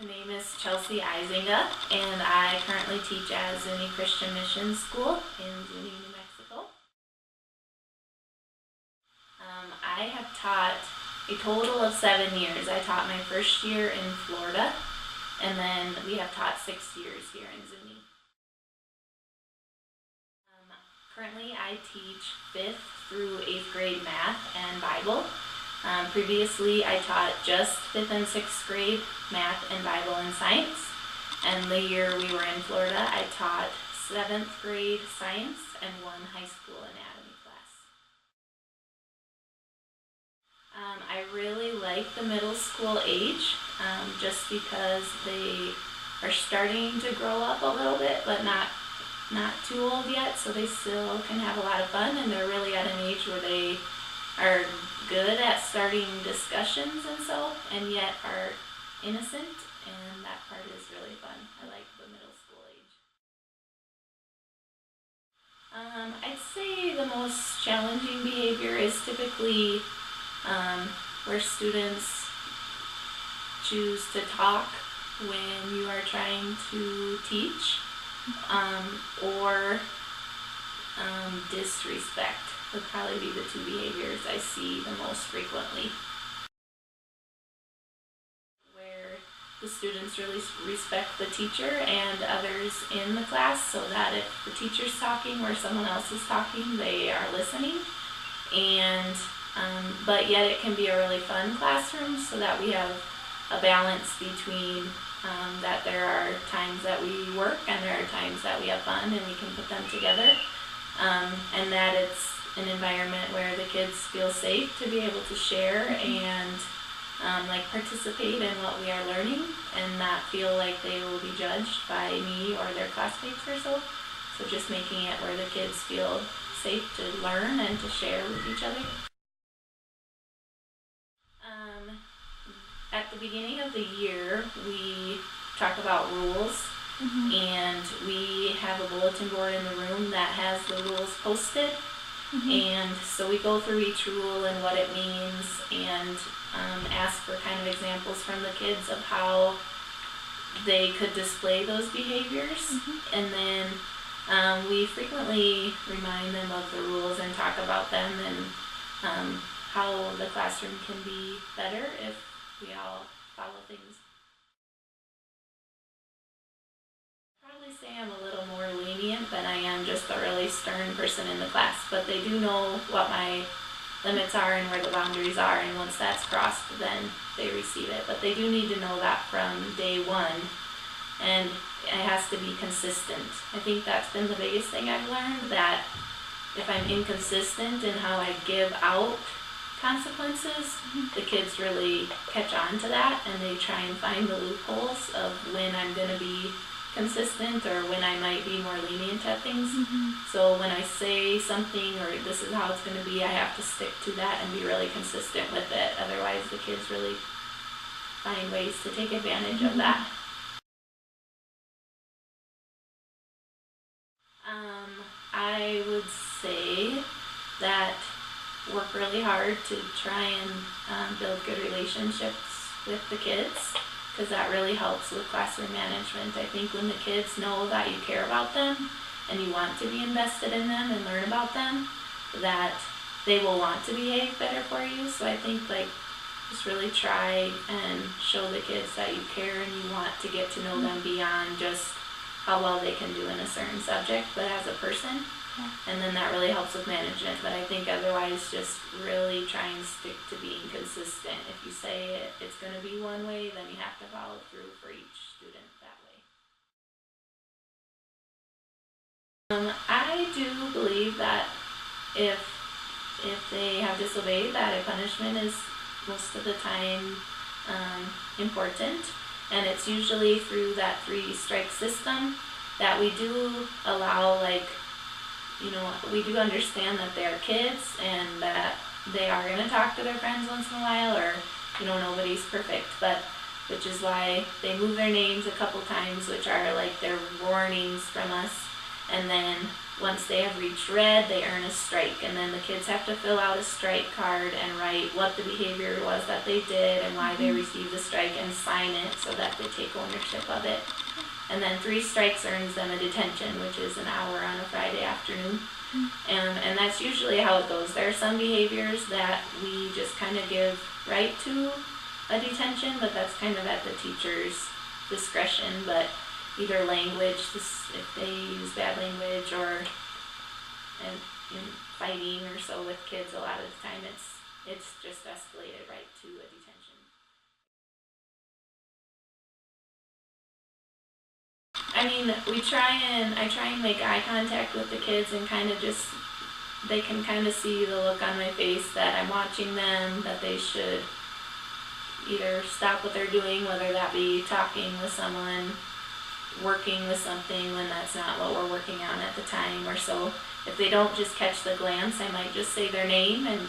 My name is Chelsea Eisenga, and I currently teach at Zuni Christian Mission School in Zuni, New Mexico. I have taught a total of 7 years. I taught my first year in Florida, and then we have taught 6 years here in Zuni. Currently, I teach 5th through 8th grade math and Bible. Previously, I taught just 5th and 6th grade math and Bible and science. And the year we were in Florida, I taught 7th grade science and 1 high school anatomy class. I really like the middle school age, just because they are starting to grow up a little bit, but not too old yet, so they still can have a lot of fun, and they're really at an age where they are good at starting discussions and yet are innocent, and that part is really fun. I like the middle school age. I'd say the most challenging behavior is typically where students choose to talk when you are trying to teach, or disrespect would probably be the 2 behaviors I see the most frequently. Where the students really respect the teacher and others in the class, so that if the teacher's talking or someone else is talking, they are listening. And but yet it can be a really fun classroom, so that we have a balance between that there are times that we work and there are times that we have fun and we can put them together, and that it's an environment where the kids feel safe to be able to share and participate in what we are learning, and not feel like they will be judged by me or their classmates or so. So just making it where the kids feel safe to learn and to share with each other. At the beginning of the year, we talk about rules, and we have a bulletin board in the room that has the rules posted, and so we go through each rule and what it means, and ask for kind of examples from the kids of how they could display those behaviors, and then we frequently remind them of the rules and talk about them, and how the classroom can be better if we all follow things. Probably say I'm a little more lenient than I am just a really stern person in the class, but they do know what my limits are and where the boundaries are, and once that's crossed, then they receive it. But they do need to know that from day one, and it has to be consistent. I think that's been the biggest thing I've learned, that if I'm inconsistent in how I give out consequences, the kids really catch on to that, and they try and find the loopholes of when I'm going to be consistent or when I might be more lenient at things. So when I say something, or this is how it's going to be, I have to stick to that and be really consistent with it. Otherwise, the kids really find ways to take advantage of that. I would say that work really hard to try and build good relationships with the kids, because that really helps with classroom management. I think when the kids know that you care about them and you want to be invested in them and learn about them, that they will want to behave better for you. So I think just really try and show the kids that you care and you want to get to know them beyond just how well they can do in a certain subject, but as a person. And then that really helps with management. But I think otherwise, just really try and stick to being consistent. If you say it's going to be one way, then you have to follow through for each student that way. I do believe that if they have disobeyed, that a punishment is most of the time important. And it's usually through that 3-strike system that we do allow, we do understand that they're kids and that they are going to talk to their friends once in a while, or, nobody's perfect, but which is why they move their names a couple times, which are like their warnings from us. And then once they have reached red, they earn a strike, and then the kids have to fill out a strike card and write what the behavior was that they did and why they received the strike and sign it so that they take ownership of it. And then 3 strikes earns them a detention, which is an hour on a Friday afternoon. And that's usually how it goes. There are some behaviors that we just kind of give right to a detention, but that's kind of at the teacher's discretion. But either language, if they use bad language, or in fighting or so with kids, a lot of the time it's just escalated right to a detention. I mean, I try and make eye contact with the kids and kind of just, they can kind of see the look on my face that I'm watching them, that they should either stop what they're doing, whether that be talking with someone, working with something when that's not what we're working on at the time or so. If they don't just catch the glance, I might just say their name, and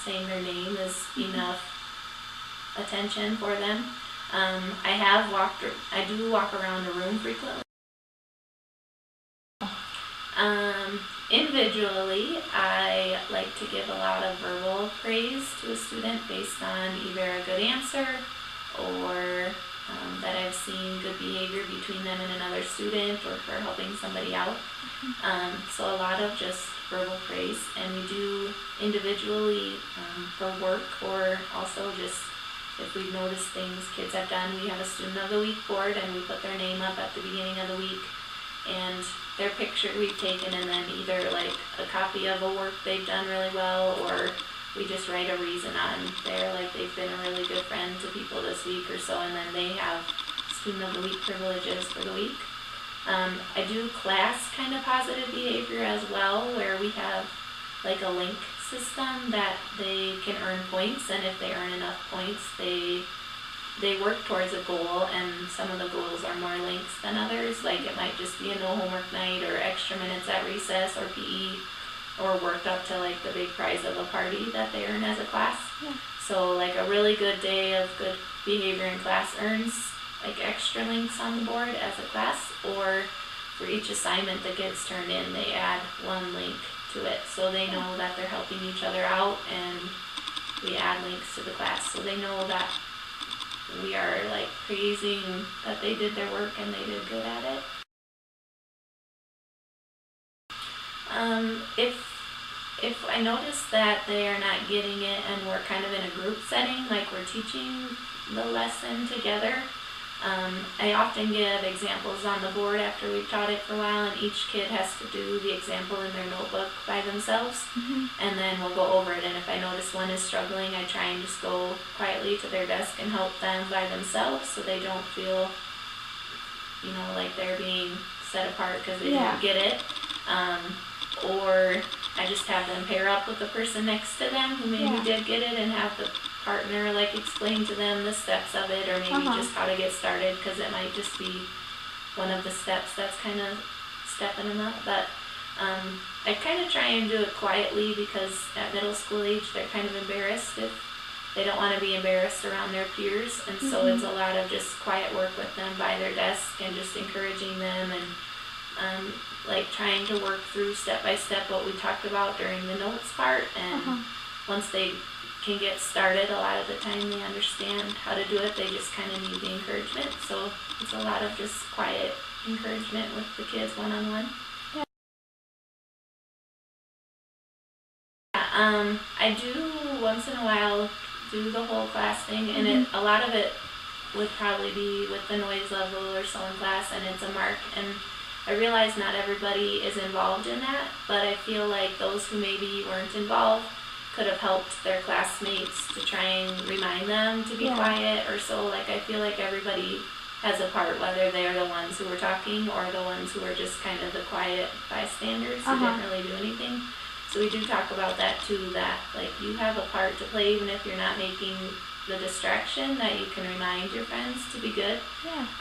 saying their name is enough attention for them. I do walk around the room frequently. Individually, I like to give a lot of verbal praise to a student based on either a good answer or that I've seen good behavior between them and another student, or for helping somebody out. So a lot of just verbal praise, and we do individually for work, or also just if we've noticed things kids have done. We have a student of the week board, and we put their name up at the beginning of the week and their picture we've taken, and then either like a copy of a work they've done really well, or we just write a reason on there, like they've been a really good friend to people this week or so, and then they have student of the week privileges for the week. I do class kind of positive behavior as well, where we have like a link system that they can earn points, and if they earn enough points, they work towards a goal, and some of the goals are more links than others. Like it might just be a no homework night, or extra minutes at recess, or PE, or worked up to like the big prize of a party that they earn as a class. Yeah. So like a really good day of good behavior in class earns like extra links on the board as a class, or for each assignment that gets turned in, they add 1 link to it, so they know that they're helping each other out, and we add links to the class so they know that we are like praising that they did their work and they did good at it. If I notice that they are not getting it and we're kind of in a group setting, like we're teaching the lesson together, I often give examples on the board after we've taught it for a while, and each kid has to do the example in their notebook by themselves, and then we'll go over it. And if I notice one is struggling, I try and just go quietly to their desk and help them by themselves, so they don't feel, like they're being set apart because they didn't get it. Or I just have them pair up with the person next to them who maybe did get it, and have the partner like explain to them the steps of it, or maybe just how to get started, because it might just be one of the steps that's kind of stepping them up. But I kind of try and do it quietly, because at middle school age they're kind of embarrassed if they don't want to be embarrassed around their peers, and so it's a lot of just quiet work with them by their desk and just encouraging them, and like trying to work through step by step what we talked about during the notes part. And once they can get started, a lot of the time they understand how to do it. They just kind of need the encouragement. So it's a lot of just quiet encouragement with the kids one-on-one. I do once in a while do the whole class thing, and a lot of it would probably be with the noise level or so in class, and it's a mark. And I realize not everybody is involved in that, but I feel like those who maybe weren't involved could have helped their classmates to try and remind them to be quiet or so. Like I feel like everybody has a part, whether they're the ones who were talking or the ones who were just kind of the quiet bystanders who didn't really do anything. So we do talk about that too, that like you have a part to play, even if you're not making the distraction, that you can remind your friends to be good.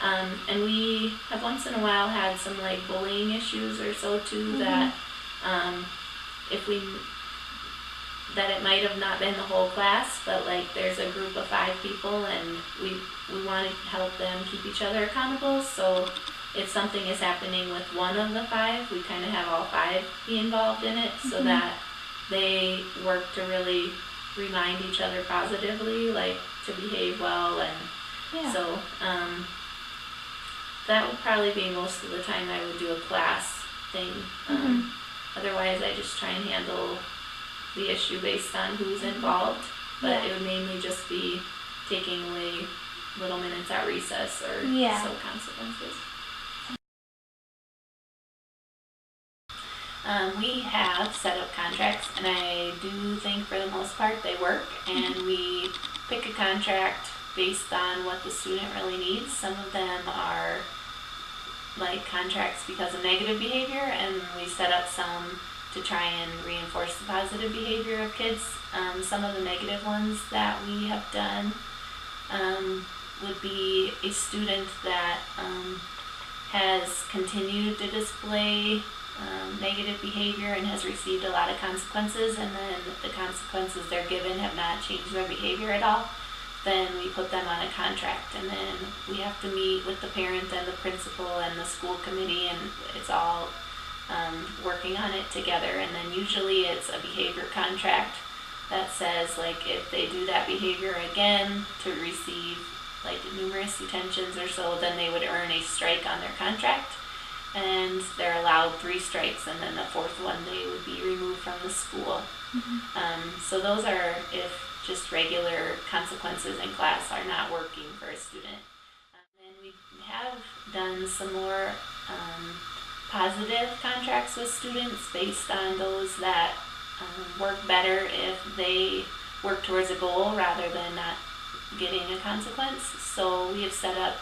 And we have once in a while had some like bullying issues or so too, that that it might have not been the whole class, but like there's a group of 5 people, and we want to help them keep each other accountable. So if something is happening with one of the 5, we kind of have all 5 be involved in it, so that they work to really remind each other positively, like to behave well, and so that would probably be most of the time I would do a class thing. Otherwise, I just try and handle the issue based on who's involved, but it would mainly just be taking away little minutes at recess or so consequences. We have set up contracts, and I do think for the most part they work, and we pick a contract based on what the student really needs. Some of them are like contracts because of negative behavior, and we set up some to try and reinforce the positive behavior of kids. Some of the negative ones that we have done would be a student that has continued to display negative behavior and has received a lot of consequences, and then the consequences they're given have not changed their behavior at all. Then we put them on a contract, and then we have to meet with the parent and the principal and the school committee, and it's all working on it together. And then usually it's a behavior contract that says, like, if they do that behavior again to receive like numerous detentions or so, then they would earn a strike on their contract, and they're allowed 3 strikes, and then the 4th one they would be removed from the school. So those are if just regular consequences in class are not working for a student. And we have done some more positive contracts with students based on those that work better if they work towards a goal rather than not getting a consequence. So we have set up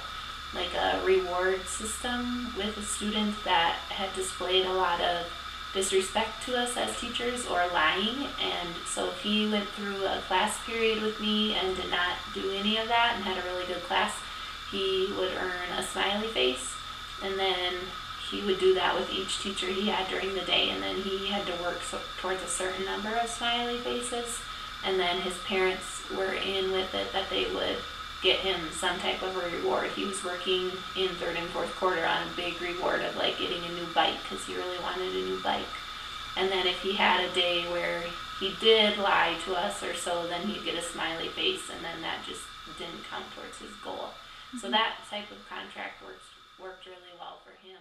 like a reward system with a student that had displayed a lot of disrespect to us as teachers or lying, and so if he went through a class period with me and did not do any of that and had a really good class, he would earn a smiley face, and then he would do that with each teacher he had during the day, and then he had to work towards a certain number of smiley faces, and then his parents were in with it that they would get him some type of a reward. He was working in 3rd and 4th quarter on a big reward of like getting a new bike because he really wanted a new bike. And then if he had a day where he did lie to us or so, then he'd get a smiley face, and then that just didn't count towards his goal. So that type of contract worked really well for him.